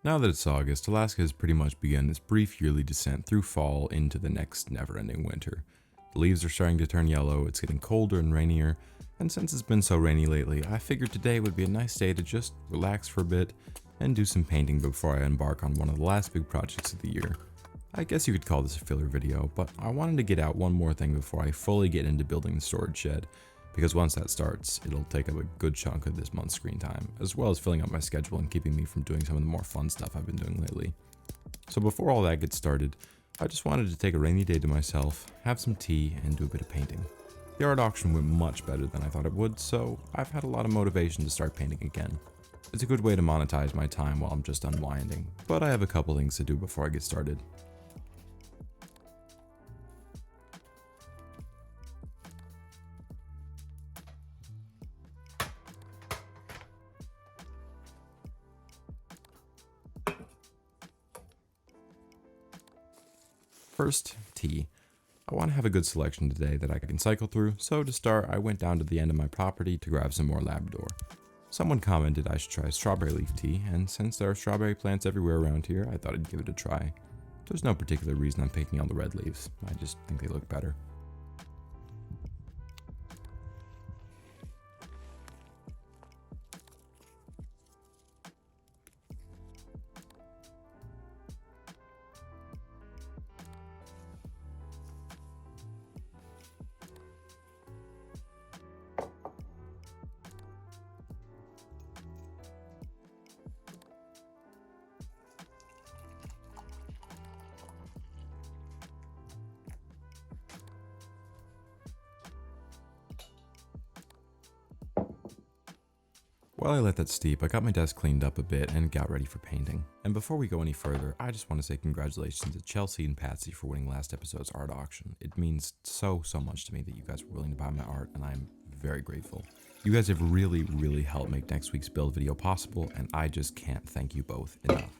Now that it's August, Alaska has pretty much begun its brief yearly descent through fall into the next never-ending winter. The leaves are starting to turn yellow, it's getting colder and rainier, and since it's been so rainy lately, I figured today would be a nice day to just relax for a bit and do some painting before I embark on one of the last big projects of the year. I guess you could call this a filler video, but I wanted to get out one more thing before I fully get into building the storage shed, because once that starts, it'll take up a good chunk of this month's screen time, as well as filling up my schedule and keeping me from doing some of the more fun stuff I've been doing lately. So before all that gets started, I just wanted to take a rainy day to myself, have some tea, and do a bit of painting. The art auction went much better than I thought it would, so I've had a lot of motivation to start painting again. It's a good way to monetize my time while I'm just unwinding, but I have a couple things to do before I get started. First, tea. I want to have a good selection today that I can cycle through, so to start, I went down to the end of my property to grab some more Labrador. Someone commented I should try strawberry leaf tea, and since there are strawberry plants everywhere around here, I thought I'd give it a try. There's no particular reason I'm picking on the red leaves, I just think they look better. While I let that steep, I got my desk cleaned up a bit and got ready for painting. And before we go any further, I just want to say congratulations to Chelsea and Patsy for winning last episode's art auction. It means so much to me that you guys were willing to buy my art, and I'm very grateful. You guys have really helped make next week's build video possible, and I just can't thank you both enough.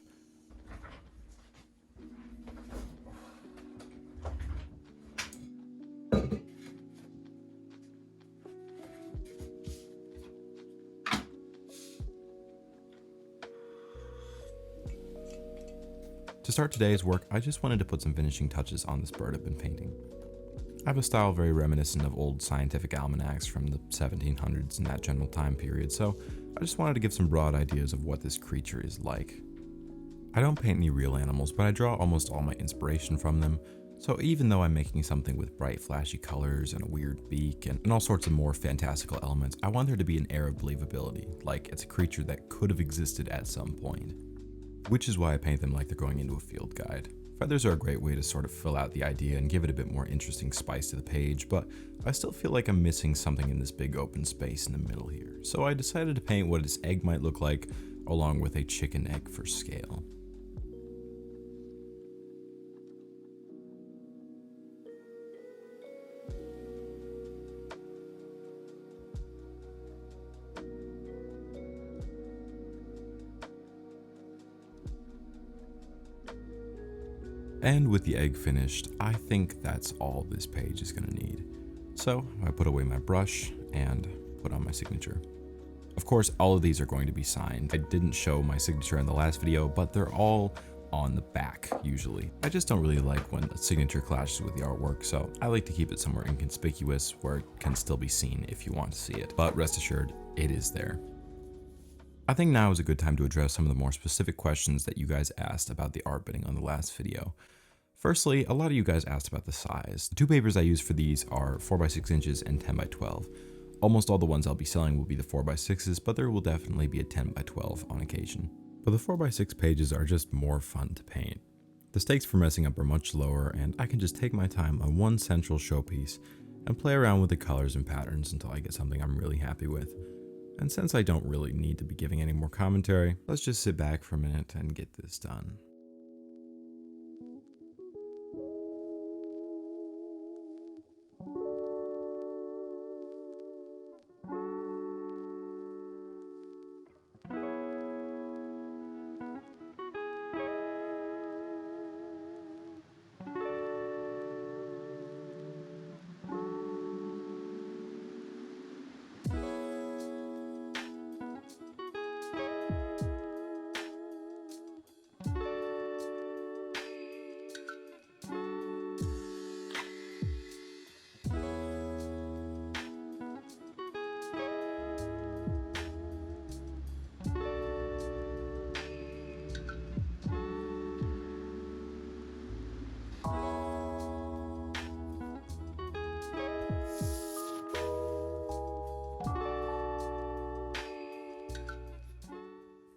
To start today's work, I just wanted to put some finishing touches on this bird I've been painting. I have a style very reminiscent of old scientific almanacs from the 1700s and that general time period, so I just wanted to give some broad ideas of what this creature is like. I don't paint any real animals, but I draw almost all my inspiration from them, so even though I'm making something with bright flashy colors and a weird beak and all sorts of more fantastical elements, I want there to be an air of believability, like it's a creature that could have existed at some point. Which is why I paint them like they're going into a field guide. Feathers are a great way to sort of fill out the idea and give it a bit more interesting spice to the page, but I still feel like I'm missing something in this big open space in the middle here. So I decided to paint what its egg might look like, along with a chicken egg for scale. And with the egg finished, I think that's all this page is going to need. So I put away my brush and put on my signature. Of course, all of these are going to be signed. I didn't show my signature in the last video, but they're all on the back usually. I just don't really like when the signature clashes with the artwork, so I like to keep it somewhere inconspicuous where it can still be seen if you want to see it. But rest assured, it is there. I think now is a good time to address some of the more specific questions that you guys asked about the art bitting on the last video. Firstly, a lot of you guys asked about the size. The two papers I use for these are 4x6 inches and 10x12. Almost all the ones I'll be selling will be the 4x6s, but there will definitely be a 10x12 on occasion. But the 4x6 pages are just more fun to paint. The stakes for messing up are much lower, and I can just take my time on one central showpiece and play around with the colors and patterns until I get something I'm really happy with. And since I don't really need to be giving any more commentary, let's just sit back for a minute and get this done.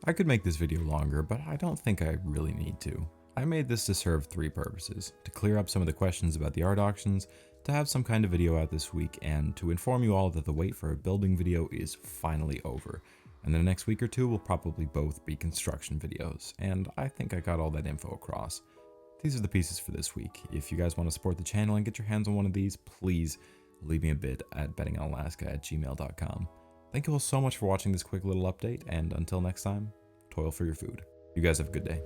I could make this video longer, but I don't think I really need to. I made this to serve three purposes: to clear up some of the questions about the art auctions, to have some kind of video out this week, and to inform you all that the wait for a building video is finally over. And the next week or two will probably both be construction videos, and I think I got all that info across. These are the pieces for this week. If you guys want to support the channel and get your hands on one of these, please leave me a bid at bettingonalaska@gmail.com. Thank you all so much for watching this quick little update, and until next time, toil for your food. You guys have a good day.